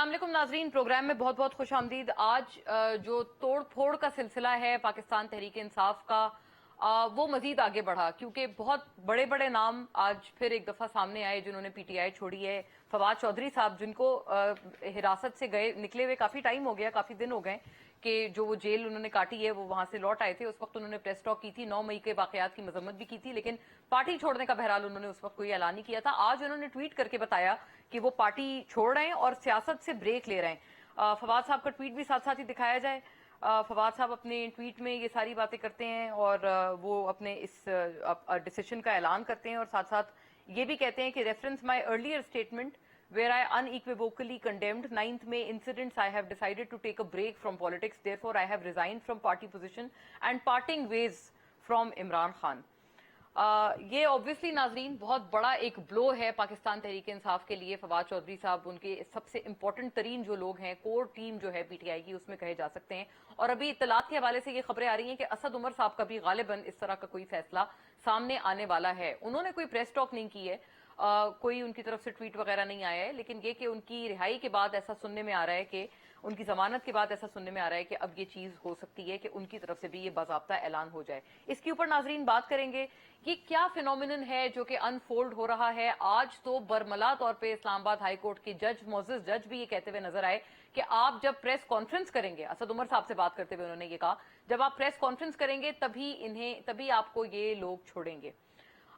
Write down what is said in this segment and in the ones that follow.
अस्सलाम वालेकुम नाजरीन, प्रोग्राम में बहुत बहुत खुश आमदीद। आज जो तोड़ फोड़ का सिलसिला है पाकिस्तान तहरीक इंसाफ का, वो मजीद आगे बढ़ा क्योंकि बहुत बड़े बड़े नाम आज फिर एक दफा सामने आए जिन्होंने पीटीआई छोड़ी है। फवाद चौधरी साहब जिनको हिरासत से गए निकले हुए काफी टाइम हो गया, काफी दिन हो गए कि जो वो जेल उन्होंने काटी है वो वहां से लौट आए थे। उस वक्त उन्होंने प्रेस टॉक की थी, 9 मई के वाकयात की मजम्मत भी की थी, लेकिन पार्टी छोड़ने का बहरहाल उन्होंने उस वक्त कोई ऐलान नहीं किया था। आज उन्होंने ट्वीट करके बताया कि वो पार्टी छोड़ रहे हैं और सियासत से ब्रेक ले रहे हैं। फवाद साहब का ट्वीट भी साथ साथ ही दिखाया जाए। फवाद साहब अपने ट्वीट में ये सारी बातें करते हैं और वो अपने इस डिसीजन का ऐलान करते हैं और साथ साथ ये भी कहते हैं कि reference my earlier statement where I unequivocally condemned 9th May incidents, I have decided to take a break from politics. Therefore, I have resigned from party position and parting ways from Imran Khan. ये obviously नाजरीन बहुत बड़ा एक blow है पाकिस्तान तहरीक इंसाफ के लिए। फवाद चौधरी साहब उनके सबसे इंपॉर्टेंट तरीन जो लोग हैं, कोर टीम जो है पीटीआई की, उसमें कहे जा सकते हैं। और अभी इत्तलात के हवाले से ये खबरें आ रही हैं कि असद उमर साहब का भी गालिबन इस तरह का कोई फैसला सामने आने वाला है। उन्होंने कोई प्रेस टॉक नहीं की है, कोई उनकी तरफ से ट्वीट वगैरह नहीं आया है, लेकिन ये कि उनकी रिहाई के बाद ऐसा सुनने में आ रहा है कि उनकी जमानत के बाद ऐसा सुनने में आ रहा है कि अब ये चीज हो सकती है कि उनकी तरफ से भी ये बाज़ाब्ता ऐलान हो जाए। इसके ऊपर नाजरीन बात करेंगे, ये क्या फिनोमिनन है जो कि अनफोल्ड हो रहा है। आज तो बरमला तौर पे इस्लामाबाद हाई कोर्ट के जज, मोअज़्ज़ज़ जज भी ये कहते हुए नजर आए कि आप जब प्रेस कॉन्फ्रेंस करेंगे, असद उमर साहब से बात करते हुए उन्होंने ये कहा, जब आप प्रेस कॉन्फ्रेंस करेंगे तभी आपको ये लोग छोड़ेंगे।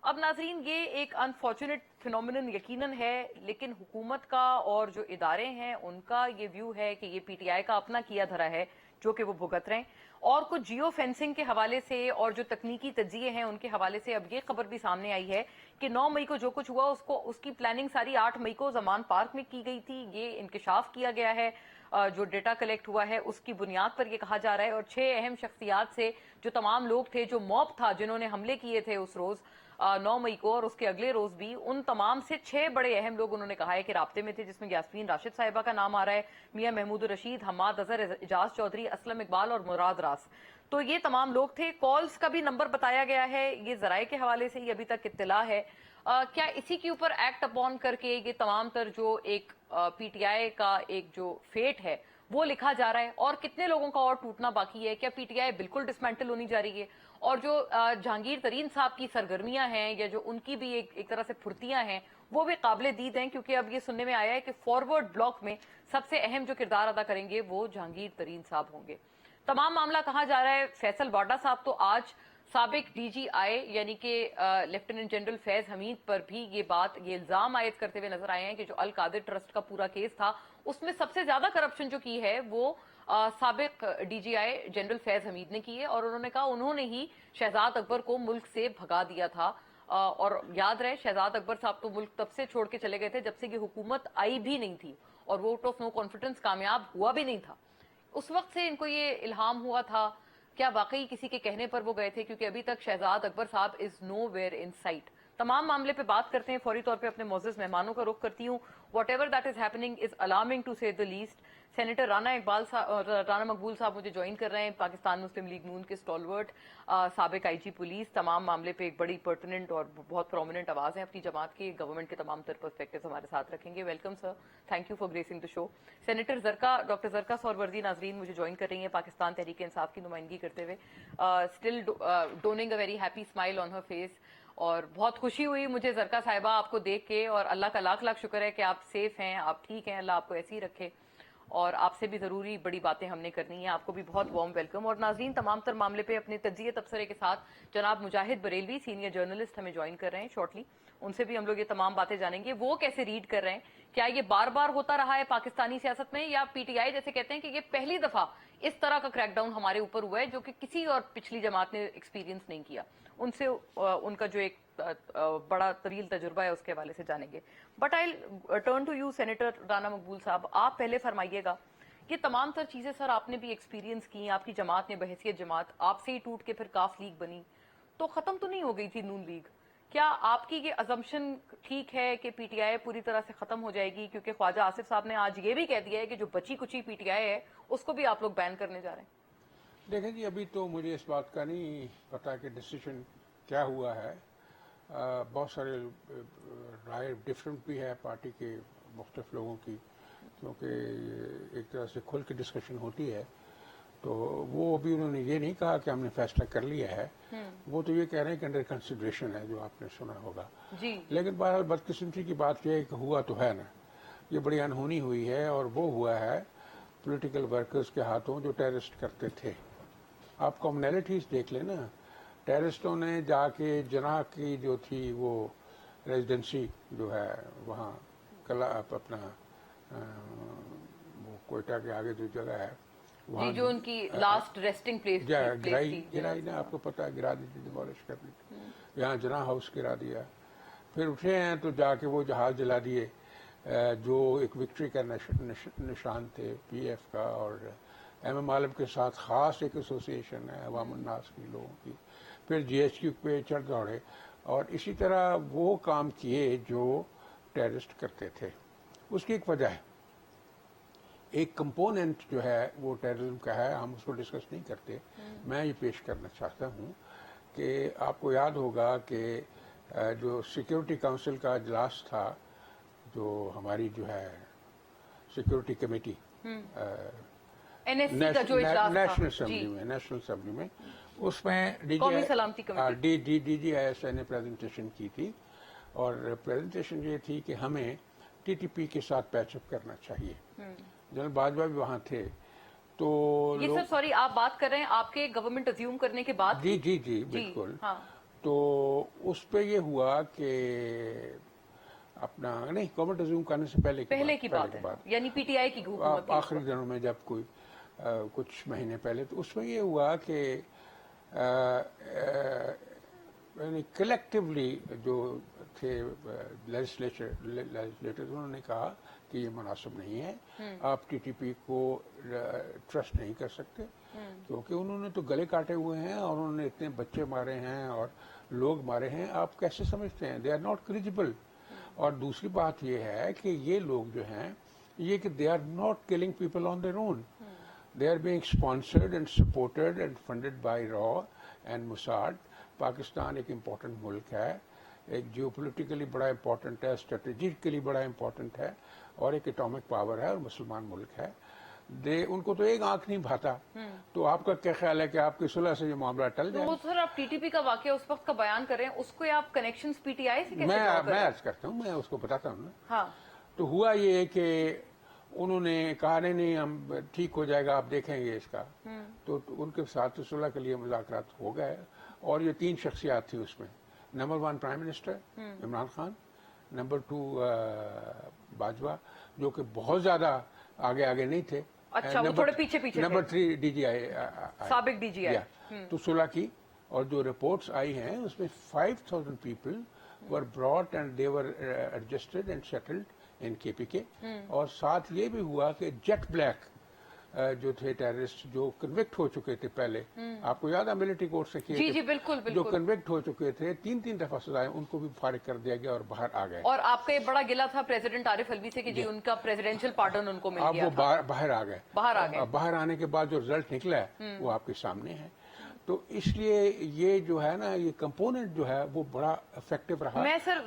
अब नाजरीन ये एक अनफॉर्चुनेट फिनोमिनन यकीनन है, लेकिन हुकूमत का और जो इदारे हैं उनका ये व्यू है कि ये पीटीआई का अपना किया धरा है जो कि वो भुगत रहे हैं। और कुछ जियो फेंसिंग के हवाले से और जो तकनीकी तज्जिए हैं उनके हवाले से अब ये खबर भी सामने आई है कि 9 मई को जो कुछ हुआ उसकी प्लानिंग सारी 8 मई को जमान पार्क में की गई थी। ये इंकशाफ किया गया है, जो डेटा कलेक्ट हुआ है उसकी बुनियाद पर यह कहा जा रहा है। और 6 अहम शख्सियात से जो तमाम लोग थे, जो मॉब था जिन्होंने हमले किए थे उस रोज 9 मई को और उसके अगले रोज भी, उन तमाम से 6 बड़े अहम लोग उन्होंने कहा है कि राब्ते में थे, जिसमें यास्मीन राशिद साहिबा का नाम आ रहा है, मियां महमूद रशीद, हम्माद अजहर, एजाज चौधरी, असलम इकबाल और मुराद रास। तो ये तमाम लोग थे। कॉल्स का भी नंबर बताया गया है, ये जराये के हवाले से ये अभी तक इत्तला है। क्या इसी के ऊपर एक्ट अपॉन करके ये तमाम तर जो एक पीटीआई का एक जो फेट है वो लिखा जा रहा है, और कितने लोगों का और टूटना बाकी है? क्या पीटीआई बिल्कुल डिसमेंटल होनी जा रही है? और जो जहांगीर तरीन साहब की सरगर्मियां हैं या जो उनकी भी एक तरह से फुर्तियां हैं वो भी काबिले दीद हैं, क्योंकि अब ये सुनने में आया है कि फॉरवर्ड ब्लॉक में सबसे अहम जो किरदार अदा करेंगे वो जहांगीर तरीन साहब होंगे। तमाम मामला कहा जा रहा है फैसल वाडा साहब तो आज साबिक डीजीआई यानी कि लेफ्टिनेंट जनरल फैज हमीद पर भी ये इल्जाम आयद करते हुए नजर आए हैं कि जो अल कादिर ट्रस्ट का पूरा केस था उसमें सबसे ज्यादा करप्शन जो की है वो साबिक डीजीआई जनरल फैज हमीद ने की है। और उन्होंने कहा उन्होंने ही शहजाद अकबर को मुल्क से भगा दिया था। और याद रहे शहजाद अकबर साहब तो मुल्क तब से छोड़ के चले गए थे जब से ये हुकूमत आई भी नहीं थी और वोट ऑफ नो कॉन्फिडेंस कामयाब हुआ भी नहीं था। उस वक्त से इनको ये इल्हाम हुआ था। क्या वाकई किसी के कहने पर वो गए थे? क्योंकि अभी तक शहजाद अकबर साहब is nowhere in sight. तमाम मामले पे बात करते हैं, फौरी तौर पे अपने मोअज़्ज़ज़ मेहमानों का रुख करती हूँ। Whatever that is happening is alarming to say the least. Senator Rana Maqbool साहब मुझे ज्वाइन कर रहे हैं, पाकिस्तान मुस्लिम लीग नून के स्टॉलवर्ट, साबिक आईजी पुलिस। तमाम मामले पे एक बड़ी पर्टिनेंट और बहुत प्रोमिनेंट आवाज है अपनी जमात की, गवर्नमेंट के तमाम तर पर्सपेक्टिव्स हमारे साथ रखेंगे। Welcome sir, thank you for gracing the show. Senator Zarqa, doctor Zarqa Suharwardy नाजरीन मुझे ज्वाइन कर रही है पाकिस्तान तहरीक इंसाफ की नुमाइंदगी करते हुए, still donning a very happy smile on her face. और बहुत खुशी हुई मुझे जरका साहिबा आपको देख के, और अल्लाह का लाख लाख शुक्र है कि आप सेफ हैं, आप ठीक हैं, अल्लाह आपको ऐसे ही रखे। और आपसे भी जरूरी बड़ी बातें हमने करनी है, आपको भी बहुत वार्म वेलकम। और नाजरीन तमाम तर मामले पे अपने तज्जिए तबसरे के साथ जनाब मुजाहिद बरेलवी सीनियर जर्नलिस्ट हमें ज्वाइन कर रहे हैं शॉर्टली, उनसे भी हम लोग ये तमाम बातें जानेंगे वो कैसे रीड कर रहे हैं। क्या ये बार बार होता रहा है पाकिस्तानी सियासत में, या पीटीआई जैसे कहते हैं कि ये पहली दफा इस तरह का क्रैकडाउन हमारे ऊपर हुआ है जो कि किसी और पिछली जमात ने एक्सपीरियंस नहीं किया? उनसे उनका जो एक बड़ा तवील तजुर्बा है उसके हवाले से जानेंगे। But I turn to you senator Rana Maqbool साहब, आप पहले फरमाइएगा ये तमाम तर चीजें सर आपने भी एक्सपीरियंस की, आपकी जमात ने बहैसियत जमात आपसे ही टूट के फिर काफ लीग बनी, तो खत्म तो नहीं हो गई थी नून लीग? क्या आपकी ये अजम्पशन ठीक है कि पीटीआई पूरी तरह से खत्म हो जाएगी? क्योंकि ख्वाजा आसिफ साहब ने आज ये भी कह दिया है कि जो बची कुची पीटीआई है उसको भी आप लोग बैन करने जा रहे हैं। देखें जी, अभी तो मुझे इस बात का नहीं पता कि डिसीजन क्या हुआ है। बहुत सारे राय डिफरेंट भी है पार्टी के मुख्तलिफ लोगों की। क्योंकि एक तरह से खुल के डिस्कशन होती है, तो वो अभी उन्होंने ये नहीं कहा कि हमने फैसला कर लिया है, वो तो ये कह रहे हैं कि अंडर कंसिडरेशन है, जो आपने सुना होगा जी। लेकिन बहरहाल बदकिस्मती की बात यह है कि हुआ तो है ना, ये बड़ी अनहोनी हुई है, और वो हुआ है पॉलिटिकल वर्कर्स के हाथों जो टेररिस्ट करते थे। आप कॉमनैलिटीज देख लें ना, टेररिस्टों ने जाके जनाह की जो थी वो रेजिडेंसी जो है वहाँ कला अपना वो कोयटा के आगे जो जगह है जी, जो उनकी लास्ट रेस्टिंग प्लेस गिराई ना, आपको पता है, गिरा दी थी, डिमोलिश कर दी थी। यहाँ जना हाउस गिरा दिया, फिर उठे हैं तो जाके वो जहाज जला दिए जो एक विक्ट्री का निशान थे पीएफ का, और एमएम आलम के साथ खास एक एसोसिएशन है अवाम उन्नास की लोगों की। फिर जीएचक्यू पे चढ़ दौड़े और इसी तरह वो काम किए जो टेररिस्ट करते थे। उसकी एक वजह है, एक कंपोनेंट जो है वो टेररिज्म का है, हम उसको डिस्कस नहीं करते। मैं ये पेश करना चाहता हूँ कि आपको याद होगा कि जो सिक्योरिटी काउंसिल का इजलास था, जो हमारी जो है सिक्योरिटी कमेटी एनएससी का जो इजलास था नेशनल असेंबली में उसमें डीजीआईएसआई ने प्रेजेंटेशन की थी, और प्रेजेंटेशन ये थी कि हमें टीटीपी के साथ पैचअप करना चाहिए। जनरल बाजवा भी वहाँ थे, तो ये सर सॉरी आप बात कर रहे हैं आपके गवर्नमेंट अज्यूम करने के बाद? जी बिल्कुल। हाँ। तो उस पे ये हुआ कि अपना नहीं, गवर्नमेंट अज्यूम करने से पहले की बात है, यानी पीटीआई की हुकूमत आखिरी दिनों में जब कोई कुछ महीने पहले, तो उसमें ये हुआ कि यानी कलेक्टिवली जो थे लेजिस्लेटर्स, उन्होंने कहा कि ये मुनासिब नहीं है, आप टीटीपी को ट्रस्ट नहीं कर सकते, क्योंकि उन्होंने तो गले काटे हुए हैं और उन्होंने इतने बच्चे मारे हैं और लोग मारे हैं, आप कैसे समझते हैं? They are not credible. और दूसरी बात ये है कि ये लोग जो हैं ये कि they are not killing people on their own, they are being sponsored and supported and funded by रॉ एंड मोसाद। पाकिस्तान एक इम्पोर्टेंट मुल्क है, एक जियोपॉलिटिकली बड़ा इम्पोर्टेंट है, स्ट्रेटेजिकली बड़ा इम्पोर्टेंट है, और एक एटॉमिक पावर है और मुसलमान मुल्क है। उनको तो एक आंख नहीं भाता। तो आपका क्या ख्याल है कि आपकी सुलह से ये मामला टल जाए? तो सर आप टीटीपी का वाकया उस वक्त का बयान कर रहे हैं, उसको आप कनेक्शंस पीटीआई से कैसे मैं अर्ज करता हूँ, मैं उसको बताता हूँ ना। हाँ। तो हुआ ये कि उन्होंने कहा नहीं हम ठीक हो जाएगा, आप देखेंगे इसका। तो उनके साथ सुलह के लिए मुज़ाकरात हो गए, और ये 3 शख्सियात थी उसमें। Number 1 prime minister Imran Khan, number 2 Bajwa, जो कि बहुत ज्यादा आगे नहीं थे। अच्छा, वो थोड़े पीछे नंबर 3 डीजीआई, साबिक डीजीआई। तो सुलह की, और जो रिपोर्ट्स आई हैं उसमें 5000 people were brought and they were adjusted and settled in KPK. और साथ ये भी हुआ कि जेट ब्लैक जो थे टेररिस्ट, जो कन्विक्ट हो चुके थे पहले, आपको याद है मिलिट्री कोर्ट से किए जी बिल्कुल, जो कन्विक्ट हो चुके थे 3 दफा सजाएं, उनको भी फारिग कर दिया गया और बाहर आ गए। और आपका ये बड़ा गिला था प्रेसिडेंट आरिफ अलवी से कि जी उनका प्रेसिडेंशियल पार्डन उनको मिल गया। अब वो बाहर आ गए। बाहर आने के बाद जो रिजल्ट निकला है वो आपके सामने है। तो इसलिए ये जो है ना, ये कंपोनेंट जो है वो बड़ा इफेक्टिव रहा।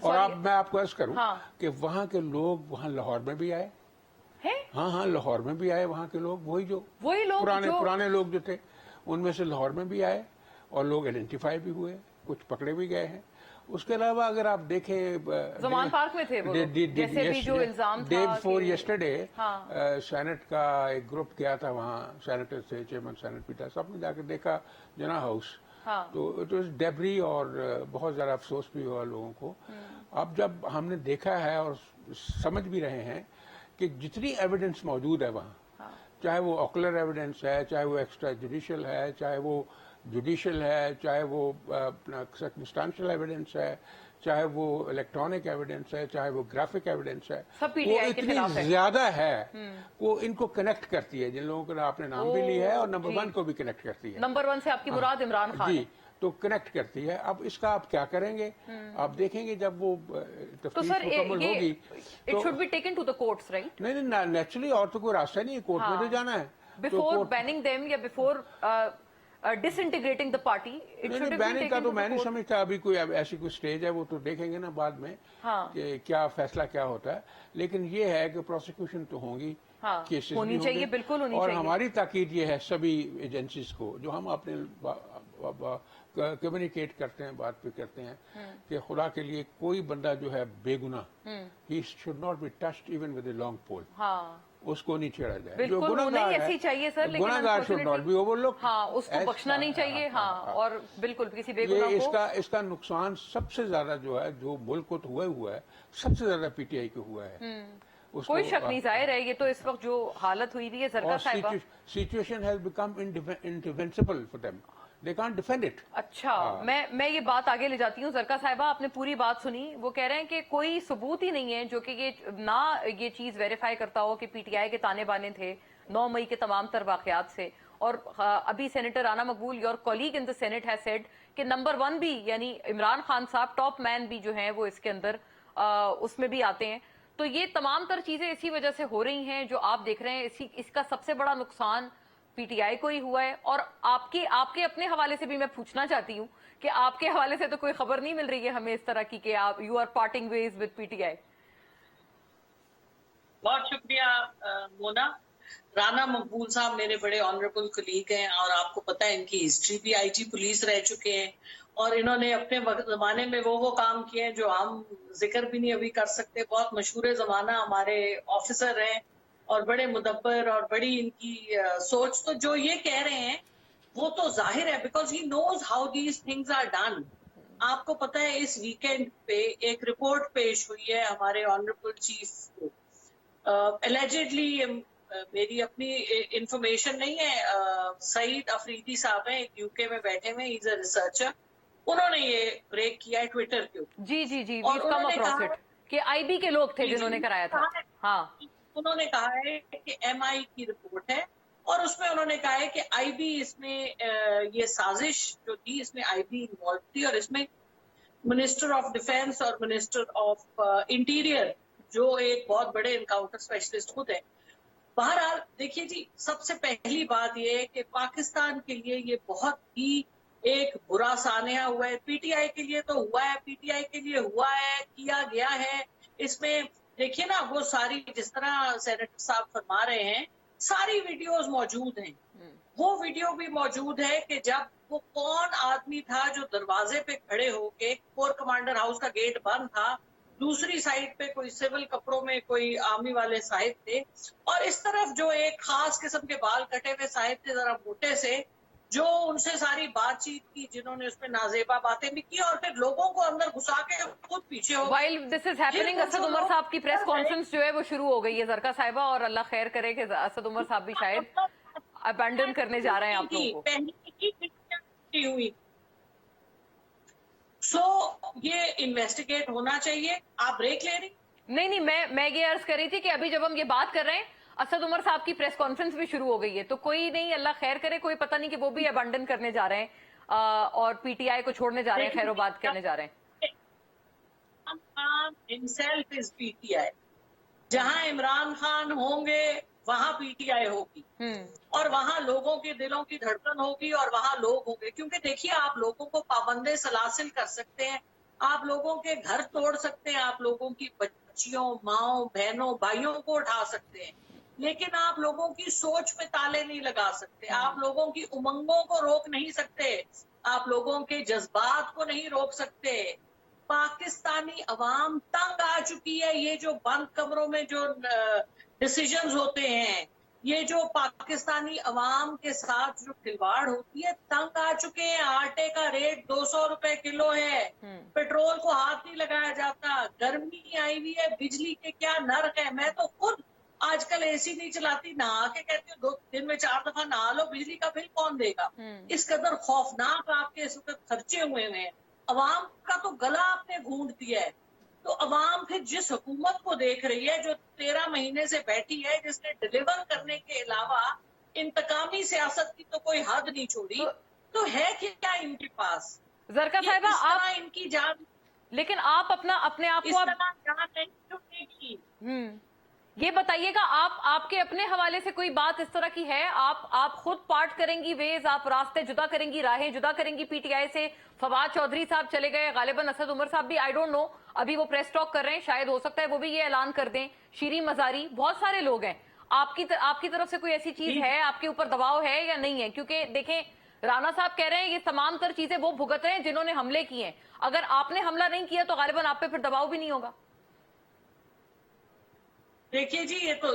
और अब मैं आपको अर्ज करूं कि वहाँ के लोग वहाँ लाहौर में भी आए है? हाँ, लाहौर में भी आए वहाँ के लोग, वही लोग पुराने लोग जो थे, उनमें से लाहौर में भी आए, और लोग आइडेंटिफाई भी हुए, कुछ पकड़े भी गए हैं। उसके अलावा अगर आप देखें, ज़मान पार्क में थे वो लोग, जैसे भी जो इल्जाम था डे बिफोर यस्टरडे सेनेट का एक ग्रुप गया था वहाँ, सेनेटर थे, चेयरमैन सेनेट पीटा, सबने जाकर देखा जना हाउस। तो इट वाज डेब्री, और बहुत ज्यादा अफसोस भी हुआ लोगों को। अब जब हमने देखा है और समझ भी रहे हैं कि जितनी एविडेंस मौजूद है वहाँ, चाहे वो ऑकुलर एविडेंस है, चाहे वो एक्स्ट्रा जुडिशियल है, चाहे वो जुडिशियल है, चाहे वो अपना सर्कमस्टेंशियल एविडेंस है, चाहे वो इलेक्ट्रॉनिक एविडेंस है, चाहे वो ग्राफिक एविडेंस है, वो इतनी ज्यादा है वो इनको कनेक्ट करती है। जिन लोगों का आपने नाम भी लिया है, और नंबर 1 को भी कनेक्ट करती है। नंबर 1 से आपकी मुराद इमरान खान जी, तो कनेक्ट करती है। अब इसका आप क्या करेंगे? आप देखेंगे जब वो तफ्तीश मुकम्मल होगी, it should be taken to the courts, right? नहीं, नेचुरली, और तो कोई रास्ता नहीं है, कोर्ट में तो जाना है। बिफोर बैनिंग देम या before disintegrating the party, it should banning का तो मैं नहीं समझता अभी कोई ऐसी कोई स्टेज है, वो तो देखेंगे ना बाद में कि क्या फैसला क्या होता है। लेकिन ये है कि प्रोसिक्यूशन तो होंगी, केसेस होनी भी चाहिए, होंगे, बिल्कुल होनी और चाहिए। हमारी ताकीद ये है सभी एजेंसीज को, जो हम अपने कम्युनिकेट करते हैं, बात पे करते हैं, कि खुदा के लिए कोई बंदा जो है बेगुनाह, he should not be touched even with a long pole, उसको नहीं छेड़ा जाए। जो बिल्कुल होना ही गुनहगार ऐसी चाहिए सर, है, लेकिन गुनहगार शुड नॉट बी ओवरलुक्ड, उसको बख्शना नहीं चाहिए। और बिल्कुल किसी बेगुनाह ये को इसका नुकसान सबसे ज्यादा जो है, जो मुल्क को तो हुआ है, सबसे ज्यादा पीटीआई को हुआ है। कोई शक नहीं, जाहिर है ये तो इस वक्त जो हालत हुई हुई है जरका साहिबा, situation has become indefensible for them, they can't defend it. अच्छा, मैं ये बात आगे ले जाती हूँ। जरका साहिबा, आपने पूरी बात सुनी। वो कह रहे हैं कि कोई सबूत ही नहीं है जो कि ये चीज वेरीफाई करता हो कि पीटीआई के ताने बाने थे 9 मई के तमाम तर वाकयात से। और अभी senator Rana Maqbool, your colleague in the senate, has said कि नंबर 1 भी, यानी इमरान खान साहब, टॉप मैन भी जो हैं वो इसके अंदर उसमें भी आते हैं। तो ये तमाम तर चीजें इसी वजह से हो रही हैं जो आप देख रहे हैं। इसका सबसे बड़ा नुकसान पीटीआई को ही हुआ है। और आपके अपने हवाले से भी मैं पूछना चाहती हूँ कि आपके हवाले से तो कोई खबर नहीं मिल रही है हमें इस तरह की कि आप you are parting ways with PTI. बहुत शुक्रिया मोना। राना मकबूल साहब मेरे बड़े ऑनरेबल कलीग हैं, और आपको पता है इनकी हिस्ट्री भी आईजी पुलिस रह चुके हैं, और इन्होंने अपने जमाने में वो काम किए हैं जो हम जिक्र भी नहीं अभी कर सकते। बहुत मशहूर जमाना हमारे ऑफिसर हैं, और बड़े मुदब्बर, और बड़ी इनकी सोच। तो जो ये कह रहे हैं वो तो जाहिर है, because he knows how these things are done. आपको पता है इस वीकेंड पे एक रिपोर्ट पेश हुई है हमारे ऑनरेबल चीफ को, एलिजेडली, मेरी अपनी इंफॉर्मेशन नहीं है, सईद अफरीदी साहब हैं, यूके में बैठे हुए, इज अ रिसर्चर, उन्होंने ये ब्रेक किया है ट्विटर के ऊपर। जी, वी कम अक्रॉस इट कि आईबी के लोग थे जिन्होंने कराया था। हाँ, उन्होंने कहा है कि एमआई की रिपोर्ट है, और उसमें उन्होंने कहा है कि आईबी इसमें ये साजिश जो थी, इसमें आईबी इन्वॉल्व थी, और इसमें मिनिस्टर ऑफ डिफेंस और मिनिस्टर ऑफ इंटीरियर, जो एक बहुत बड़े इनकाउंटर स्पेशलिस्ट खुद है। बहरहाल देखिए जी, सबसे पहली बात ये है कि पाकिस्तान के लिए ये बहुत ही एक बुरा सानिया हुआ है। पीटीआई के लिए तो हुआ है, पीटीआई के लिए हुआ है, किया गया है। इसमें देखिए ना, वो सारी, जिस तरह सेनेटर साहब फरमा रहे हैं, सारी वीडियोस मौजूद हैं। वो वीडियो भी मौजूद है कि जब वो कौन आदमी था जो दरवाजे पे खड़े होके, कोर कमांडर हाउस का गेट बंद था, दूसरी साइड पे कोई सिविल कपड़ों में कोई आर्मी वाले साहिब थे, और इस तरफ जो एक खास किस्म के बाल कटे हुए साहिब थे, जरा मोटे से, जो उनसे सारी बातचीत की, जिन्होंने उसमें नाजेबा बातें भी की, और फिर लोगों को अंदर घुसा के खुद पीछे हो। While this is happening, Asad Umar साहब की प्रेस कॉन्फ्रेंस जो है वो शुरू हो गई है जरका साहिबा, और अल्लाह खैर करे कि असद उमर साहब भी शायद अबैंडन करने जा रहे हैं आप लोगों को। पहली हुई ये इन्वेस्टिगेट होना चाहिए। आप ब्रेक ले रही? नहीं, मैं ये अर्ज कर रही थी कि अभी जब हम ये बात कर रहे हैं, असद उमर साहब की प्रेस कॉन्फ्रेंस भी शुरू हो गई है, तो कोई नहीं, अल्लाह खैर करे, कोई पता नहीं कि वो भी अबैंडन करने जा रहे हैं और पीटीआई को छोड़ने जा रहे हैं, खैरोबाद करने जा रहे हैं। Himself is PTI. जहां इमरान खान होंगे वहां पीटीआई होगी, और वहां लोगों के दिलों की धड़कन होगी, और वहां लोग होंगे। क्योंकि देखिए, आप लोगों को पाबंदे सलासिल कर सकते हैं, आप लोगों के घर तोड़ सकते हैं, आप लोगों की बच्चियों, माओ, बहनों, भाइयों को उठा सकते हैं, लेकिन आप लोगों की सोच पे ताले नहीं लगा सकते, आप लोगों की उमंगों को रोक नहीं सकते, आप लोगों के जज्बात को नहीं रोक सकते। पाकिस्तानी अवाम तंग आ चुकी है। ये जो बंद कमरों में जो डिसीजंस होते हैं, ये जो पाकिस्तानी अवाम के साथ जो खिलवाड़ होती है, तंग आ चुके हैं। आटे का रेट 200 रुपए किलो है, पेट्रोल को हाथ नहीं लगाया जाता, गर्मी आई हुई है, बिजली के क्या नर्क है। मैं तो खुद आजकल एसी नहीं चलाती, नहा के कहती हूँ 2 दिन में 4 दफा नहा लो, बिजली का बिल कौन देगा। इस कदर खौफनाक आपके इस वक्त खर्चे हुए हैं। अवाम का तो गला आपने घूंट दिया है। तो अवाम फिर जिस हुकूमत को देख रही है, जो 13 महीने से बैठी है, जिसने डिलीवर करने के अलावा इंतकामी सियासत की तो कोई हद नहीं छोड़ी, तो है क्या इनके पास? जरका साहिबा, आप इनकी जान, लेकिन आप अपने आप को इस तरह जान नहीं छूटेगी। ये बताइएगा, आपके अपने हवाले से कोई बात इस तरह की है? आप खुद पार्ट करेंगी वेज, आप रास्ते जुदा करेंगी, राहें जुदा करेंगी पीटीआई से? फवाद चौधरी साहब चले गए, गालिबन असद उमर साहब भी, आई डोंट नो, अभी वो प्रेस टॉक कर रहे हैं, शायद हो सकता है वो भी ये ऐलान कर दें। शीरी मजारी, बहुत सारे लोग हैं। आपकी तरफ से कोई ऐसी चीज है, आपके ऊपर दबाव है या नहीं है? क्योंकि देखें, राणा साहब कह रहे हैं ये तमाम तर चीजें वो भुगत रहे हैं जिन्होंने हमले किए हैं। अगर आपने हमला नहीं किया तो गालिबन आप पे फिर दबाव भी नहीं होगा। देखिए जी, ये तो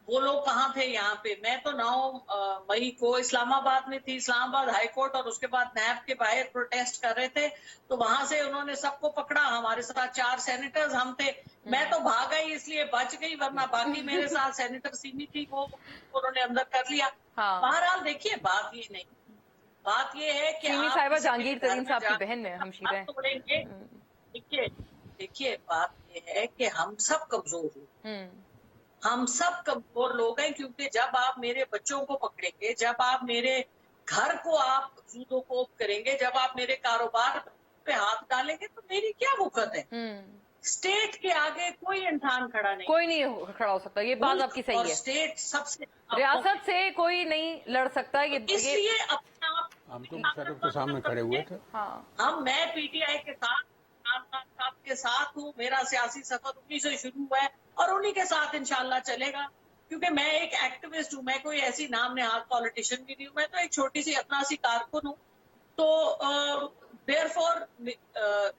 वो लोग कहाँ थे यहाँ पे। मैं तो 9 मई को इस्लामाबाद में थी, इस्लामाबाद हाई कोर्ट और उसके बाद नैब के बाहर प्रोटेस्ट कर रहे थे, तो वहां से उन्होंने सबको पकड़ा। हमारे साथ 4 सेनेटर्स हम थे। मैं तो भाग गई इसलिए बच गई, वरना बाकी मेरे साथ सेनेटर सीमी थी, वो उन्होंने अंदर कर लिया। हाँ। बहरहाल देखिए, बात ये नहीं, बात ये है कि सीमी आप साहिबा किसी के जहांगीर घर तरीन में साहब की जाके बहन है, हमशीरा है। हाथ तोड़ेंगे। देखिए बात ये है कि हम सब कमजोर हैं, हम सब कमजोर लोग हैं, क्योंकि जब आप मेरे बच्चों को पकड़ेंगे, जब आप मेरे घर को आप जूदो कोप करेंगे, जब आप मेरे कारोबार पे हाथ डालेंगे, तो मेरी क्या भुकत है? स्टेट के आगे कोई इंसान खड़ा नहीं, कोई नहीं खड़ा हो सकता, ये बात आपकी सही और है। स्टेट सबसे रियासत से कोई नहीं लड़ सकता, ये इसलिए अपने आप हम तो मुशर्रफ के सामने खड़े हुए थे। हाँ। मैं पीटीआई के साथ, इमरान खान साहब के साथ हूँ। मेरा सियासी सफर उन्हीं से शुरू हुआ है और उन्हीं के साथ इंशाल्लाह चलेगा, क्योंकि मैं एक एक्टिविस्ट हूँ, मैं कोई ऐसी नाम नेहाद पॉलिटिशियन भी नहीं हूँ, मैं तो एक छोटी सी अपना सी कारकुन हूँ। तो देयरफॉर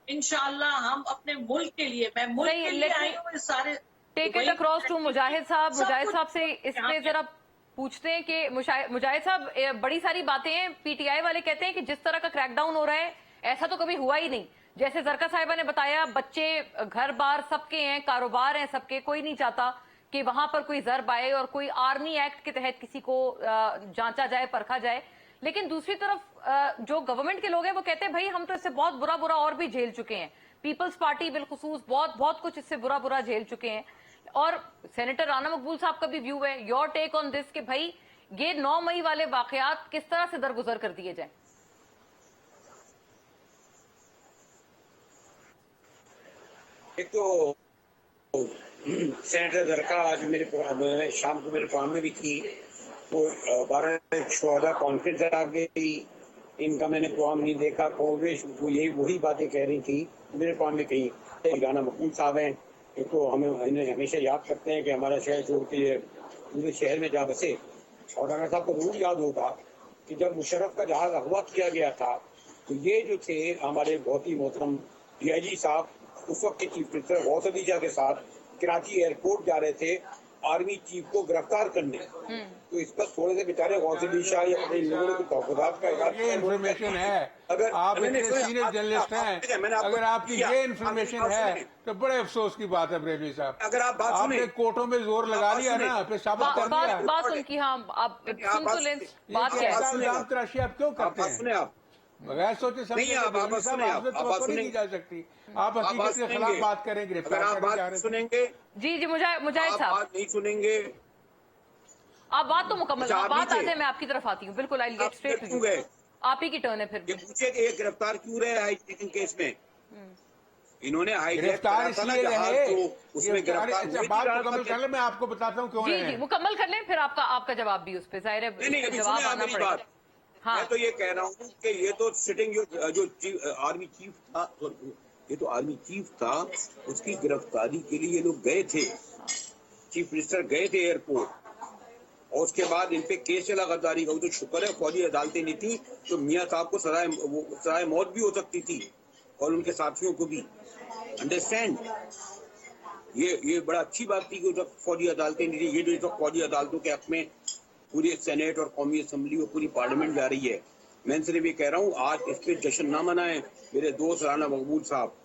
इंशाल्लाह हम अपने मुल्क के लिए, मैं मुल्क के लिए आई हूँ। इस सारे टेक इट अक्रॉस टू मुजाहिद साहब से इस पे जरा पूछते हैं कि मुजाहिद साहब, बड़ी सारी बातें हैं, पीटीआई वाले कहते हैं कि जिस तरह का क्रैकडाउन हो रहा है ऐसा तो कभी हुआ ही नहीं। जैसे जरका साहिबा ने बताया, बच्चे घर बार सबके हैं, कारोबार हैं सबके, कोई नहीं चाहता कि वहां पर कोई जरब आए और कोई आर्मी एक्ट के तहत किसी को जांचा जाए, परखा जाए। लेकिन दूसरी तरफ जो गवर्नमेंट के लोग हैं वो कहते हैं भाई हम तो इससे बहुत बुरा और भी झेल चुके हैं, पीपल्स पार्टी बिलखुसूस बहुत कुछ इससे बुरा झेल चुके हैं। और सेनेटर राना मकबूल साहब का भी व्यू है, योर टेक ऑन दिस, कि भाई ये 9 मई वाले वाकयात किस तरह से दरगुजर कर दिए जाए? एक तो सेनेटर दरका आज मेरे शाम को मेरे प्रोग्राम में भी थी, वो 12 शोहदा कॉन्फ्रेंस आ गई, इनका मैंने प्रोग्राम नहीं देखा। कांग्रेस यही वही बातें कह रही थी मेरे प्रोग्राम में कहीं। राना मकबूल साहब हैं, एक तो हमें हमेशा याद करते हैं कि हमारा शहर छोड़ के पूरे शहर में जा बसे। और राना साहब को जरूर याद होगा कि जब मुशर्रफ का जहाज अगवा किया गया था, तो ये जो थे हमारे बहुत ही मोहतरम डीआईजी साहब, उस वक्त के चीफ मिनिस्टर गौस अलीजा के साथ कराची एयरपोर्ट जा रहे थे आर्मी चीफ को गिरफ्तार करने। तो इस पर थोड़े से बेचारे गौस अली शाह या इन लोगों ने तहफुज़ात का ये इन्फॉर्मेशन है, अगर आप इतने सीनियर जर्नलिस्ट हैं, अगर आपकी ये इन्फॉर्मेशन है तो बड़े अफसोस की बात है बरेलवी साहब। अगर आप बात आपने कोर्टों में जोर लगा लिया ना, फिर साबित कर दिया। बात उनकी, हाँ, आप सुन तो लें, बात क्या है? इल्जाम तराशी आप क्यों करते हैं? सुने आप बगैर सोचे समझे आपसे तो नहीं की जा सकती। आप हकीकत के खिलाफ बात करें, गिरफ्तार करने जा रहे हैं। सुनेंगे जी मुजाहिद साहब, बात नहीं सुनेंगे, आप बात तो मुकम्मल, बात आज है, मैं आपकी तरफ आती हूँ, बिल्कुल, I get straight to you, आप ही की टर्न है। फिर ये पूछे कि ये गिरफ्तार क्यों रहे हाईजैकिंग केस में? इन्होंने गिरफ्तार इसलिए रहे, उसमें गिरफ्तार बात मुकम्मल कर ले, मैं आपको बताता हूँ क्यों रहे। जी मुकम्मल कर लें, फिर आपका जवाब भी उस पर जाहिर है जवाब आना पड़ेगा। हाँ। मैं तो ये कह रहा हूँ कि ये तो सिटिंग जो आर्मी चीफ था, ये तो आर्मी चीफ था, उसकी गिरफ्तारी के लिए ये लोग गए थे, चीफ मिनिस्टर गए थे एयरपोर्ट, और उसके बाद इन पे केस चला गद्दारी का। तो शुक्र है फौजी अदालतें नहीं थी, तो मियाँ साहब को सजाए मौत भी हो सकती थी और उनके साथियों को भी। अंडरस्टैंड, ये बड़ा अच्छी बात थी कि फौजी अदालतें नहीं थी। ये जो फौजी अदालतों के हक में पूरी सेनेट और कौमी असम्बली और पूरी पार्लियामेंट जा रही है। मैं सिर्फ ये कह रहा हूँ आज इस पे जश्न ना मनाएं मेरे दोस्त राना मकबूल साहब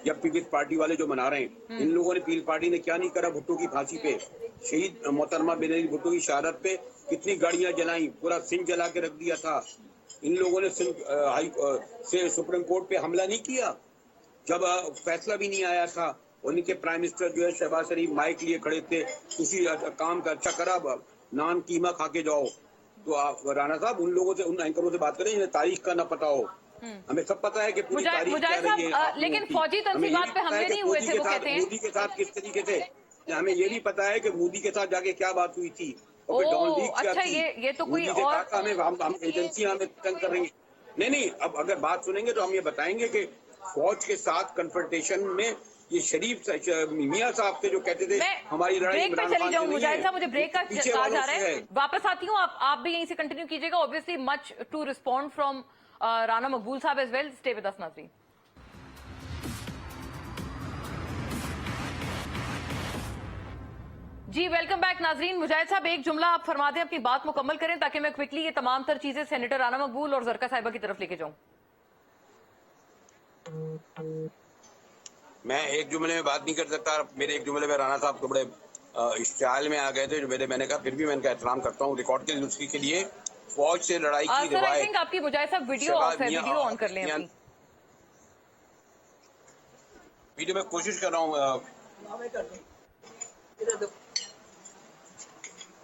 या पीपल्स पार्टी वाले जो मना रहे हैं। इन लोगों ने पीपल्स पार्टी ने क्या नहीं करा भुट्टो की फांसी पे, शहीद मोहतरमा बेनजीर भुट्टो की शहादत पे कितनी गाड़ियां जलाई, पूरा सिंध जला के रख दिया था। इन लोगों ने से सुप्रीम कोर्ट पे हमला नहीं किया जब फैसला भी नहीं आया था। उनके प्राइम मिनिस्टर जो है शहबाज शरीफ माइक लिए खड़े थे, उसी काम का अच्छा करा, नान कीमा खा के जाओ। तो आप राणा साहब उन लोगों से, उन एंकरों से बात करें जिन्हें तारीख का ना पता हो। हमें सब पता है कि पूरी तारीख क्या रही है। लेकिन फौजी तंजीमात पे हमले नहीं हुए थे, वो कहते हैं। मोदी के साथ किस तरीके से हमें ये नहीं पता है कि मोदी के साथ जाके क्या बात हुई थी और फिर डाउन लीक क्या अच्छा, थी। ये तो कोई मोदी से और कहा था हम एजेंसियां हमें तंग कर रही हैं। नहीं, अब अगर बात सुनेंगे तो हम ये बताएंगे कि फौज के साथ कन्फ्रंटेशन में ये शरीफ मियां साहब थे जो कहते थे मैं हमारी लड़ाई ब्रेक पे इमरान चली खान से जाऊं, नहीं मुजाहिद है, साहब मुझे ब्रेक का पीछे कहा वालों जा रहा से है, वापस आती हूँ, आप भी यहीं से कंटिन्यू कीजिएगा। Obviously much to respond from Rana Maqbool साहब as well. Stay with us नाज़रीन। जी वेलकम बैक नाजरीन। मुजाहिद साहब एक जुमला आप फरमा दें, अपनी बात मुकम्मल करें ताकि मैं क्विकली ये तमाम तर चीजें सेनेटर राना मकबूल और जरका साहिबा की तरफ लेके जाऊं। मैं एक जुमले में बात नहीं कर सकता। मेरे एक जुमले में राणा साहब तो बड़े इश्तियाल में आ गए थे जो मैंने कहा, फिर भी मैं इनका एहतराम करता हूँ। रिकॉर्ड के दुरुस्ती के लिए फौज से लड़ाई की सर आई थिंक रिवायत आपकी मुजाहिद साहब वीडियो ऑफ है, वीडियो ऑन कर लें अपनी। वीडियो में कोशिश कर रहा हूँ।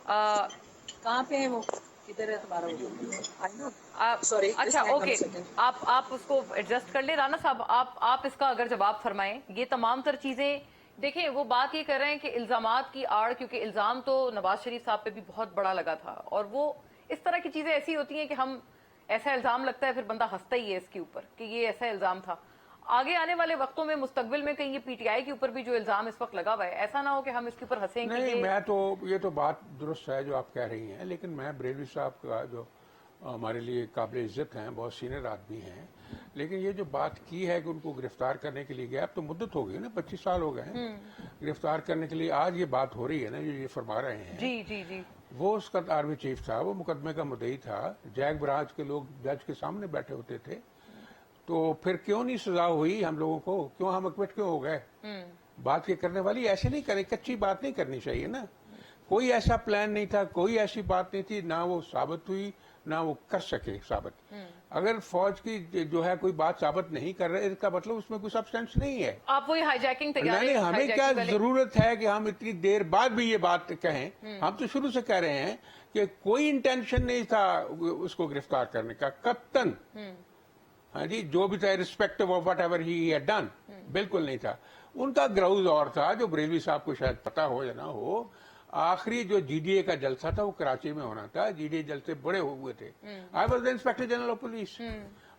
कहाँ पे है वो? किधर है तुम्हारा? सॉरी, अच्छा ओके, आप उसको एडजस्ट कर ले। राना साहब आप इसका अगर जवाब फरमाएं। ये तमाम तर चीजें देखें, वो बात ये कर रहे हैं कि इल्जामात की आड़, क्योंकि इल्जाम तो नवाज शरीफ साहब पे भी बहुत बड़ा लगा था, और वो इस तरह की चीजें ऐसी होती हैं कि हम ऐसा इल्जाम लगता है फिर बंदा हंसता ही है इसके ऊपर कि ये ऐसा इल्जाम था। आगे आने वाले वक्तों में मुस्तकबिल में कहीं ये पीटीआई के ऊपर भी जो इल्जाम इस वक्त लगा हुआ है, ऐसा ना हो कि हम इसके ऊपर हंसें। नहीं, मैं तो ये तो बात दुरुस्त है जो आप कह रही हैं, लेकिन मैं बरेलवी साहब का जो हमारे लिए काबिल इज्जत हैं, बहुत सीनियर आदमी हैं, लेकिन ये जो बात की है कि उनको गिरफ्तार करने के लिए गया, अब तो मुद्दत हो गई ना, 25 साल हो गए हैं गिरफ्तार करने के लिए। आज ये बात हो रही है ना, जो ये फरमा रहे हैं, जी जी जी, वो उसका आर्मी चीफ था, वो मुकदमे का मुद्दई था, जैक बराज के लोग जज के सामने बैठे होते थे, तो फिर क्यों नहीं सजा हुई हम लोगों को? क्यों हम अक्विट क्यों हो गए? बात ये करने वाली ऐसे नहीं करे, कच्ची बात नहीं करनी चाहिए ना। कोई ऐसा प्लान नहीं था, कोई ऐसी बात नहीं थी, ना वो साबित हुई, ना वो कर सके साबित। अगर फौज की जो है कोई बात साबित नहीं कर रहे, इसका मतलब उसमें कोई सब्सटेंस नहीं है। आप वही हाईजैकिंग तैयार नहीं, हमें क्या जरूरत है कि हम इतनी देर बाद भी ये बात कहें? हम तो शुरू से कह रहे हैं कि कोई इंटेंशन नहीं था उसको गिरफ्तार करने का, कत्तन। हाँ जी, जो भी था, respective of what ever he had done, बिल्कुल नहीं था। उनका ग्राउज और था, जो बरेलवी साहब को शायद पता हो या ना हो, आखिरी जो जीडीए का जलसा था वो कराची में होना था। जीडीए जलसे बड़े हुए थे। I was the inspector general of police.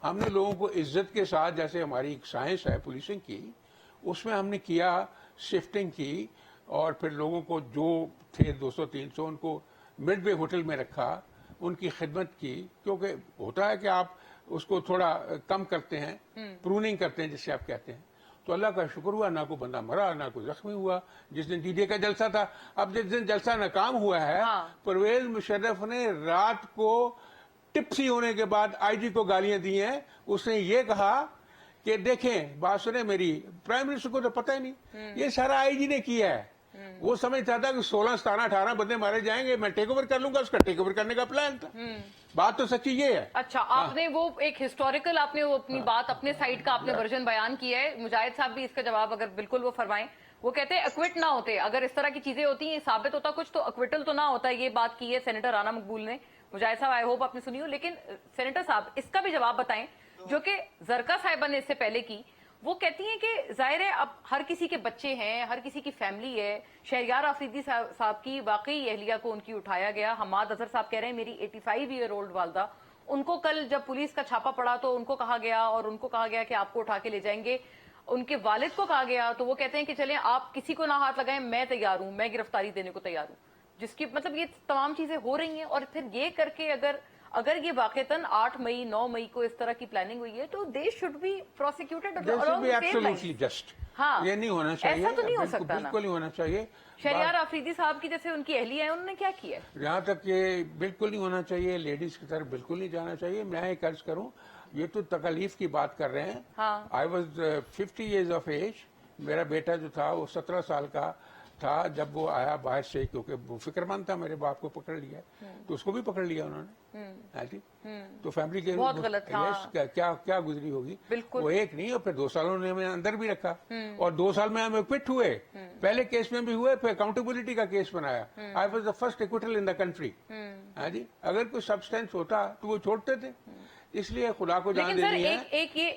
हमने लोगों को इज्जत के साथ, जैसे हमारी एक साइंस है पुलिसिंग की, उसमें हमने किया, शिफ्टिंग की, और फिर लोगों को जो थे 200-300 उनको मिडवे होटल में रखा, उनकी खिदमत की, क्योंकि होता है कि आप उसको थोड़ा कम करते हैं, प्रूनिंग करते हैं जिससे आप कहते हैं। तो अल्लाह का शुक्र हुआ, ना कोई बंदा मरा, ना कोई जख्मी हुआ जिस दिन जीडीए का जलसा था। अब जिस दिन जलसा नाकाम हुआ है, परवेज मुशर्रफ ने रात को टिप्सी होने के बाद आईजी को गालियां दी हैं। उसने ये कहा कि देखें, बात सुने मेरी, प्राइम मिनिस्टर को तो पता ही नहीं, ये सारा आईजी ने किया है। वो समझता था कि 16, 17, 18 बंदे मारे जाएंगे, मैं टेक ओवर कर लूंगा। उसका टेक ओवर करने का प्लान था। बात तो सच्ची ये है। अच्छा, आपने वो एक हिस्टोरिकल, आपने वो अपनी बात, अपने साइड का आपने वर्जन बयान किया है। मुजाहिद साहब भी इसका जवाब अगर बिल्कुल वो फरमाएं। वो कहते हैं अक्विट ना होते, अगर इस तरह की चीजें होती हैं, साबित होता कुछ, तो अक्विटल तो ना होता। ये बात की है सेनेटर राना मकबूल ने। मुजाहिद साहब, आई होप आपने सुनी हो, लेकिन सेनेटर साहब इसका भी जवाब बताएं जो कि जरका साहिबा ने इससे पहले की। वो कहती हैं कि जाहिर है अब हर किसी के बच्चे हैं, हर किसी की फैमिली है। शहरयार आफरीदी साहब की वाकई अहलिया को उनकी उठाया गया। हमाद अजहर साहब कह रहे हैं मेरी 85 ईयर ओल्ड वालदा, उनको कल जब पुलिस का छापा पड़ा तो उनको कहा गया, और उनको कहा गया कि आपको उठा के ले जाएंगे। उनके वालिद को कहा गया, तो वो कहते हैं कि चलें आप किसी को ना हाथ लगाएं, मैं तैयार हूं, मैं गिरफ्तारी देने को तैयार हूं। जिसकी मतलब ये तमाम चीजें हो रही हैं, और फिर ये करके अगर ये वाकईतन 8 मई 9 मई को इस तरह की प्लानिंग हुई है, तो they should be prosecuted absolutely just. हाँ, ये नहीं होना चाहिए, ऐसा तो नहीं हो सकता, बिल्कुल नहीं होना चाहिए। शहरयार आफरीदी साहब की जैसे उनकी अहलिया है, उन्होंने क्या किया है? यहाँ तक ये बिल्कुल नहीं होना चाहिए, लेडीज की तरफ बिल्कुल नहीं जाना चाहिए। मैं एक अर्ज करूँ, ये तो तकलीफ की बात कर रहे हैं। I was 50 years of age. मेरा बेटा जो था वो 17 साल का था जब वो आया बाहर से, क्योंकि वो फिक्रमंद था, मेरे बाप को पकड़ लिया, तो उसको भी पकड़ लिया उन्होंने। तो फैमिली के बहुत गलत था। क्या गुजरी होगी बिल्कुल। वो एक नहीं, और फिर 2 साल उन्होंने हमें अंदर भी रखा, और 2 साल में हम एक्विट हुए। पहले केस में भी हुए, फिर अकाउंटेबिलिटी का केस बनाया। I was the first acquittal in the country. हाँ जी, अगर कोई सब्सटेंस होता तो वो छोड़ते थे, اس لیے خدا کو جان لیکن سر دینی ہے.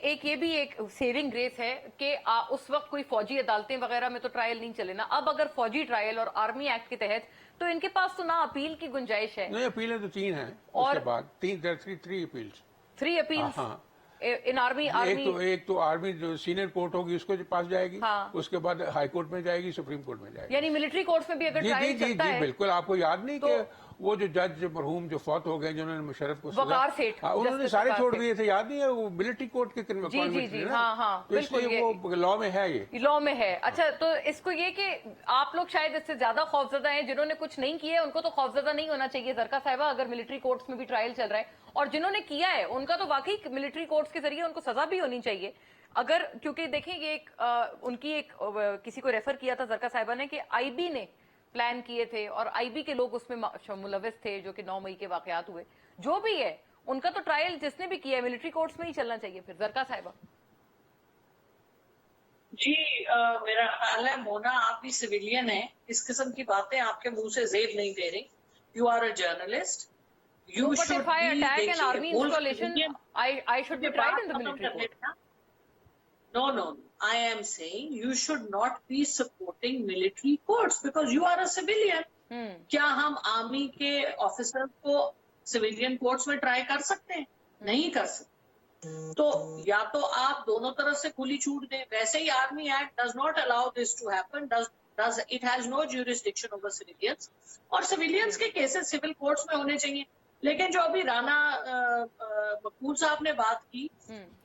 ایک یہ بھی ایک سیونگ گریس ہے کہ اس وقت کوئی فوجی عدالتیں وغیرہ میں تو ٹرائل نہیں چلے نا. اب اگر فوجی ٹرائل اور آرمی ایکٹ کے تحت تو ان کے پاس تو نہ اپیل کی گنجائش ہے. نہیں, اپیلیں تو 3 ہیں. اس کے بعد 3 اپیلس. 3 اپیلس ہاں, ان آرمی ایک تو آرمی جو سینئر کورٹ ہوگی اس کو پاس جائے گی, ہاں. اس کے بعد ہائی کورٹ میں جائے گی, سپریم کورٹ میں جائے گی. یعنی ملٹری کورٹس میں بھی اگر ٹرائل چلتا ہے. بالکل. آپ کو یاد نہیں کہ وہ جو جج مرحوم جو فوت ہو گئے جنہوں نے مشرف کو وقار سیٹھ, انہوں نے سارے چھوڑ دیے تھے, یاد نہیں ہے, وہ ملٹری کورٹ کے جی ہاں تو اس لیے وہ لا میں ہے, یہ لا میں ہے. اچھا, تو اس کو یہ کہ آپ لوگ شاید اس سے زیادہ خوفزدہ ہیں. جنہوں نے کچھ نہیں کیا ہے ان کو تو خوفزدہ نہیں ہونا چاہیے زرکا صاحبہ, اگر ملٹری کورٹس میں بھی ٹرائل چل رہا ہے. اور جنہوں نے کیا ہے ان کا تو واقعی ملٹری کورٹس کے ذریعے ان کو سزا بھی ہونی چاہیے. اگر کیونکہ دیکھیں یہ ایک ان کی ایک کسی کو ریفر کیا تھا زرکا صاحبہ نے کہ آئی بی نے پلان کیے تھے اور آئی بی کے لوگ اس میں ملوث تھے, جو کہ 9 مئی کے واقعات ہوئے. جو بھی ہے ان کا تو ٹرائل جس نے بھی کیا ہے ملٹری کورٹس میں ہی چلنا چاہیے. پھر زرکا صاحبہ جی میرا خیال ہے مونا آپ بھی سویلین ہیں, اس قسم کی باتیں آپ کے منہ سے زیب نہیں دے رہی. You are a journalist. You but if I attack an army installation, I should be tried in the military court. No. I am saying you should not be supporting military courts because you are a civilian. کیا ہم army کے officer کو civilian courts میں try کر سکتے ہیں؟ نہیں کر سکتے. تو یا تو آپ دونوں طرف سے کھلی چھوٹ دیں. ویسے ہی army act does not allow this to happen. It has no jurisdiction over civilians. اور civilians کے کیسز سول کورٹس میں ہونے چاہیے. لیکن جو ابھی رانا مقبول صاحب نے بات کی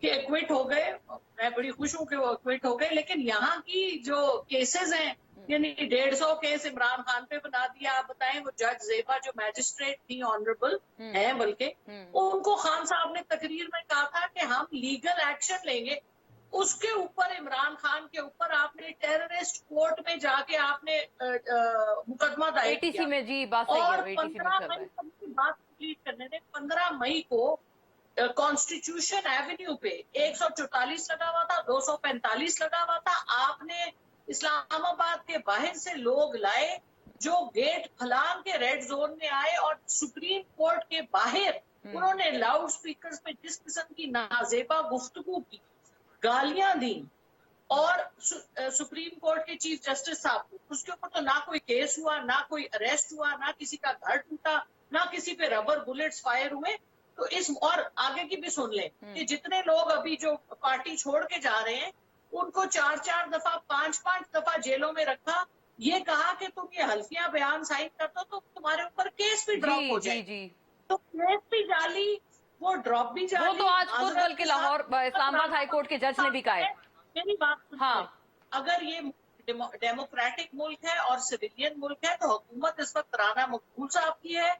کہ ایکویٹ ہو گئے, میں بڑی خوش ہوں کہ وہ ایکویٹ ہو گئے. لیکن یہاں کی جو کیسز ہیں, یعنی 150 کیس عمران خان پہ بنا دیا. آپ بتائیں وہ جج زیبا جو میجسٹریٹ تھی, آنریبل ہیں بلکہ, ان کو خان صاحب نے تقریر میں کہا تھا کہ ہم لیگل ایکشن لیں گے. اس کے اوپر عمران خان کے اوپر آپ نے ٹیررسٹ کورٹ میں جا کے آپ نے مقدمہ دائر کیا. میں جی بات صحیح اور ہے, 15 مئی بات کمپلیٹ کرنے دیں. 15 مئی کو کانسٹیٹیوشن ایونیو پہ 144 لگا ہوا تھا, 245 لگا ہوا تھا. آپ نے اسلام آباد کے باہر سے لوگ لائے جو گیٹ پھلانگ کے ریڈ زون میں آئے اور سپریم کورٹ کے باہر انہوں نے لاؤڈ سپیکرز پہ جس قسم کی نازیبا گفتگو کی, گالیاں دی. اور سپریم کورٹ کے چیف جسٹس صاحب کو, اس کے اوپر تو نہ کوئی کیس ہوا, نہ کوئی اریسٹ ہوا, نہ کسی کا گھر ٹوٹا, نہ کسی پہ ربر بلٹس فائر ہوئے. تو اس اور آگے کی بھی سن لیں کہ جتنے لوگ ابھی جو پارٹی چھوڑ کے جا رہے ہیں ان کو 4 دفعہ 5 دفعہ جیلوں میں رکھا. یہ کہا کہ تم یہ حلفیہ بیان سائن کر دو تو تمہارے اوپر کیس بھی ڈراپ ہو جائے. تو کیس بھی جعلی, وہ ڈراپ بھی جعلی. وہ تو آج خود بلکہ لاہور اسلام آباد ہائی کورٹ کے جج نے بھی کہا ہے. میری بات سنیے, اگر یہ ڈیموکریٹک ملک ہے اور سویلین ملک ہے تو حکومت اس وقت رانا مقبول صاحب کی ہے,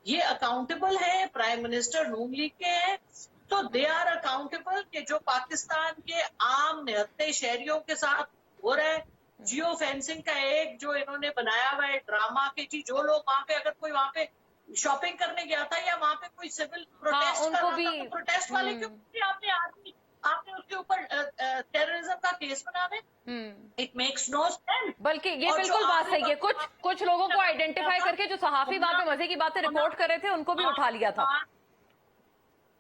یہ اکاؤنٹیبل ہے, پرائم منسٹر نون لیگ کے ہیں, تو دے آر اکاؤنٹیبل کہ جو پاکستان کے عام نہتے شہریوں کے ساتھ ہو رہا ہے. جیو فینسنگ کا ایک جو انہوں نے بنایا ہوا ہے ڈرامہ کے, جی جو لوگ وہاں پہ, اگر کوئی وہاں پہ شاپنگ کرنے گیا تھا یا وہاں پہ کوئی سول پروٹیسٹ کر رہا تھا, تو پروٹیسٹ والے کیوں آپ نے اس کے اوپر ٹیررزم کا کیس بنا دیں؟ It makes no sense. بلکہ یہ بالکل بات صحیح ہے. کچھ لوگوں کو آئیڈینٹیفائی کر کے جو صحافی وہاں پہ مزے کی باتیں رپورٹ کر رہے تھے ان کو بھی اٹھا لیا تھا.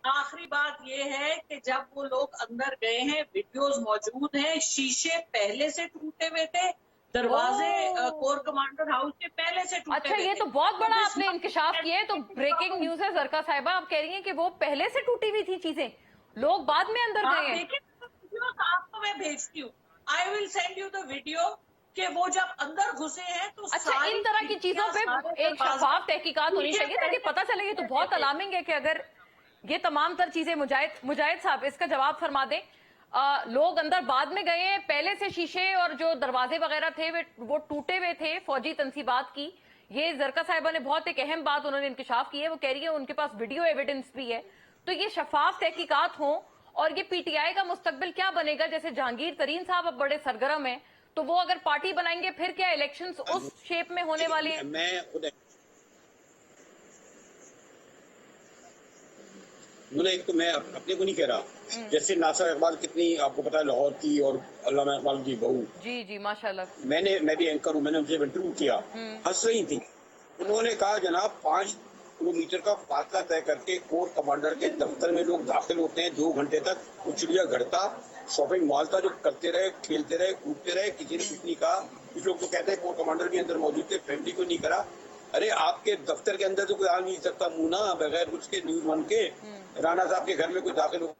آخری بات یہ ہے کہ جب وہ لوگ اندر گئے ہیں, ویڈیوز موجود ہیں, شیشے پہلے سے ٹوٹے ہوئے تھے, دروازے کور کمانڈر ہاؤس کے پہلے سے ٹوٹے اچھا, یہ تو بہت بڑا آپ نے انکشاف کیا ہے. تو بریکنگ نیوز ہے زرکا صاحبہ, آپ کہہ رہی ہیں کہ وہ پہلے سے ٹوٹی ہوئی تھی چیزیں, لوگ بعد میں اندر گئے ہیں. آپ کو میں بھیجتی ہوں, I will send you the video کہ وہ جب اندر گھسے ہیں تو اچھا, ان طرح کی چیزوں پہ ایک شفاف تحقیقات ہونی چاہیے تاکہ پتہ چلے. یہ تو بہت الارمنگ ہے کہ اگر یہ تمام تر چیزیں, مجاہد صاحب اس کا جواب فرما دیں, لوگ اندر بعد میں گئے ہیں, پہلے سے شیشے اور جو دروازے وغیرہ تھے وہ ٹوٹے ہوئے تھے فوجی تنصیبات کی. یہ زرکا صاحبہ نے بہت ایک اہم بات انہوں نے انکشاف کی ہے. وہ کہہ رہی ہے ان کے پاس ویڈیو ایویڈنس بھی ہے. تو یہ شفاف تحقیقات ہوں, اور یہ پی ٹی آئی کا مستقبل کیا بنے گا. جیسے جہانگیر ترین صاحب اب بڑے سرگرم ہیں, تو وہ اگر پارٹی بنائیں گے پھر کیا الیکشنز اس شیپ میں ہونے والے ہیں؟ ایک تو میں اپنے کو نہیں کہہ رہا, جیسے ناصر اقبال کتنی آپ کو پتا ہے لاہور کی, اور علامہ اقبال کی بہو, جی ماشاءاللہ, میں بھی اینکر ہوں, میں نے ان سے انٹرویو کیا, ہنس رہی تھی. انہوں نے کہا جناب 5 किलोमीटर का फासला तय करके कोर कमांडर के दफ्तर में लोग दाखिल होते हैं। 2 घंटे तक वो चिड़ियाघर था, शॉपिंग मॉल था, जो करते रहे, खेलते रहे, कूदते रहे, किसी ने कुछ नहीं कहा। कुछ लोग तो कहते हैं कोर कमांडर भी अंदर मौजूद थे, फैमिली को नहीं करा। अरे आपके दफ्तर के अंदर तो कोई आ नहीं सकता मुंह ना बगैर उसके न्यूज वन के। राणा साहब के घर में कोई दाखिल हो।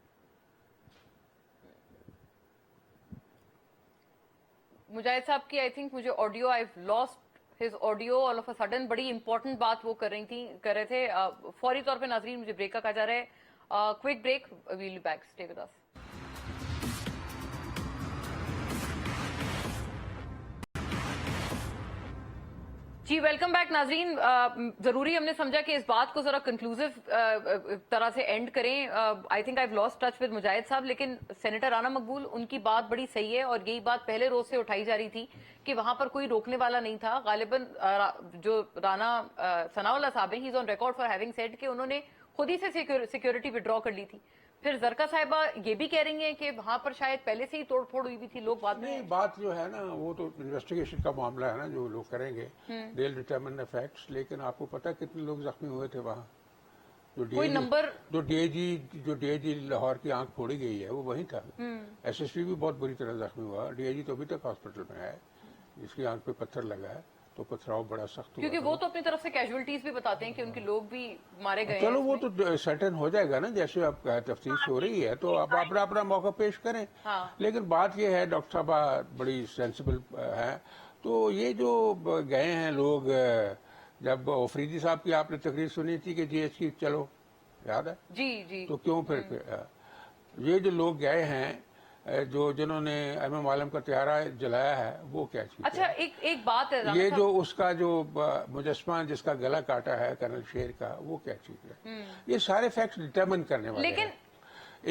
मुजाहिद साहब की आई थिंक मुझे audio, I lost his audio all of a sudden. बड़ी इंपॉर्टेंट बात वो कर रहे थे। फौरी तौर पे नाजरीन मुझे ब्रेक का कहा जा रहा है। Quick break, we'll be back, stay with us. जी वेलकम बैक नाजरीन। जरूरी हमने समझा कि इस बात को जरा कंक्लूसिव तरह से एंड करें। I think I have lost touch with Mujahid साहब, लेकिन सेनेटर राना मकबूल, उनकी बात बड़ी सही है और यही बात पहले रोज से उठाई जा रही थी कि वहां पर कोई रोकने वाला नहीं था। गालिबन जो राना सनाउल्लाह साहब हैं, he is on record for having said कि उन्होंने खुद ही से सिक्योरिटी विड्रॉ कर ली थी। फिर जरका साहिबा ये भी कह रही हैं कि वहां पर शायद पहले से ही तोड़फोड़ हुई भी थी, लोग बाद में। बात जो है ना, वो तो इन्वेस्टिगेशन का मामला है ना, जो लोग करेंगे, they will determine the facts. लेकिन आपको पता है कितने लोग जख्मी हुए थे वहां? कोई नंबर? जो डीआईजी लाहौर की आंख फोड़ी गई है वो वहीं था। एसएसपी भी बहुत बुरी तरह जख्मी हुआ। डीआईजी तो अभी तक हॉस्पिटल में है, जिसकी आंख पे पत्थर लगा है, तो पथराव बड़ा सख्त हुआ। क्योंकि वो तो अपनी तरफ से कैजुअलिटीज भी बताते हैं कि उनके लोग भी मारे गए। चलो वो तो सर्टेन हो जाएगा ना, जैसे अब तफ्तीश हो रही है तो आप अपना अपना मौका पेश करें। हाँ। लेकिन बात ये है, डॉक्टर साहब बड़ी सेंसिबल है, तो ये जो गए हैं लोग, जब अफरीदी साहब की आपने तकरीर सुनी थी कि जीएच की, चलो याद है जी जी, तो क्यों फिर ये जो लोग गए हैं, जिन्होंने एमएम आलम का त्यारा जलाया है, वो क्या चीज अच्छा है? एक बात है, ये जो उसका जो मुजस्मा जिसका गला काटा है कर्नल शेर का, वो क्या चीज है? ये सारे फैक्ट्स डिटरमिन करने वाले लेकिन हैं।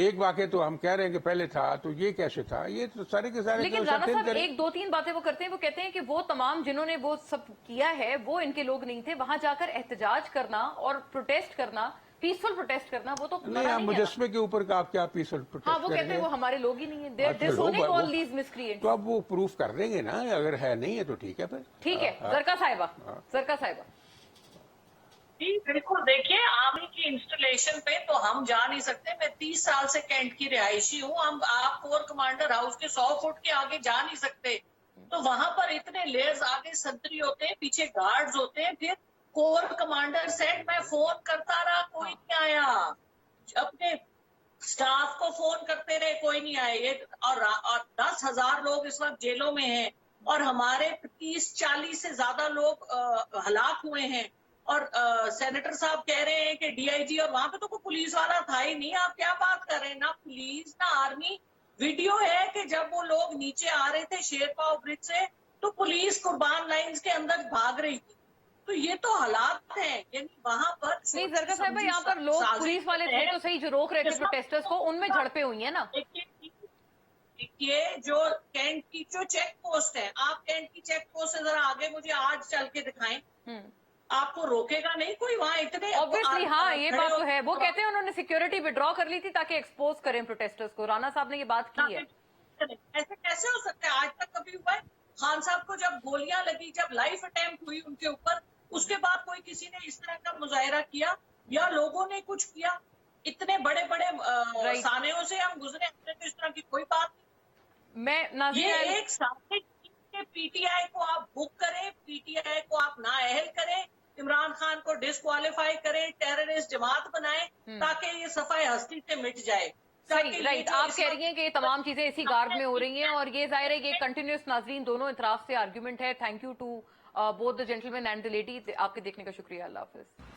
एक वाक़े तो हम कह रहे हैं कि पहले था, तो ये कैसे था? ये तो सारे के सारे लेकिन राणा साहब एक दो तीन बातें वो करते हैं। वो कहते हैं कि वो तमाम जिन्होंने वो सब किया है वो इनके लोग नहीं थे। वहां जाकर एहतजाज करना और प्रोटेस्ट करना, पीसफुल प्रोटेस्ट करना, वो तो नहीं, आप मुजस्मे के ऊपर का आप क्या पीसफुल प्रोटेस्ट हाँ, वो कहते हैं वो हमारे लोग ही नहीं है। डिसोनिंग ऑल दीज मिसक्रिएंट्स। तो अब वो प्रूफ कर देंगे ना, अगर है नहीं है तो ठीक है फिर। ठीक है। जरका साहिबा जी बिल्कुल। देखिए, आर्मी की इंस्टॉलेशन पे तो हम जा नहीं सकते। मैं 30 साल से कैंट की रिहायशी हूँ। आप कोर कमांडर हाउस के 100 फुट के आगे जा नहीं सकते। तो वहां पर इतने लेयर्स, आगे संतरी होते हैं, पीछे गार्ड्स होते हैं। फिर कोर कमांडर सेड, मैं फोन करता रहा, कोई नहीं आया। अपने स्टाफ को फोन करते रहे, कोई नहीं आए। ये और 10,000 लोग इस वक्त जेलों में हैं और हमारे 30-40 से ज्यादा लोग हलाक हुए हैं। और सेनेटर साहब कह रहे हैं कि डीआईजी, और वहां पे तो कोई पुलिस वाला था ही नहीं। आप क्या बात कर रहे हैं? ना पुलिस ना आर्मी। वीडियो है कि जब वो लोग नीचे आ रहे थे शेरपाव ब्रिज से, तो पुलिस कुर्बान लाइंस के अंदर भाग रही थी। तो ये तो हालात हैं, यानी वहां पर नहीं। जरका साहिबा, यहाँ पर लोग पुलिस वाले थे तो सही, जो रोक रहे थे प्रोटेस्टर्स को, उनमें झड़पें हुई है ना। ये जो कैंट की जो चेक पोस्ट है, आप कैंट की चेक पोस्ट से जरा आगे मुझे आज चल के दिखाएं। आपको रोकेगा नहीं कोई वहां इतने। ऑब्वियसली हाँ, ये बात तो है। वो कहते हैं उन्होंने सिक्योरिटी विड्रॉ कर ली थी ताकि एक्सपोज करें प्रोटेस्टर्स को। राणा साहब ने ये बात की है। ऐसे कैसे हो सकता है? आज तक कभी हुआ है? खान साहब को जब गोलियां लगी, जब लाइफ अटेम्प्ट हुई उनके ऊपर, उसके बाद कोई किसी ने इस तरह का मुजाहिरा किया या लोगों ने कुछ किया? इतने बड़े बड़े सानेों से हम गुजरे, हमने तो इस तरह की कोई बात नहीं। ये एक सामने पीटीआई को आप बुक करें, पीटीआई को आप नाअहल करें, इमरान खान को डिस्क्वालीफाई करें, टेररिस्ट जमात बनाएं, ताकि ये सफाई हस्ती से मिट जाए। सही, राइट। आप कह रही हैं कि ये तमाम चीजें इसी गार्ड में हो रही हैं और ये जाहिर है कि कंटिन्यूस नाजरीन दोनों इतराफ से आर्ग्यूमेंट है। Thank you to both the gentleman and the lady. आपके देखने का शुक्रिया। अल्लाह हाफिज।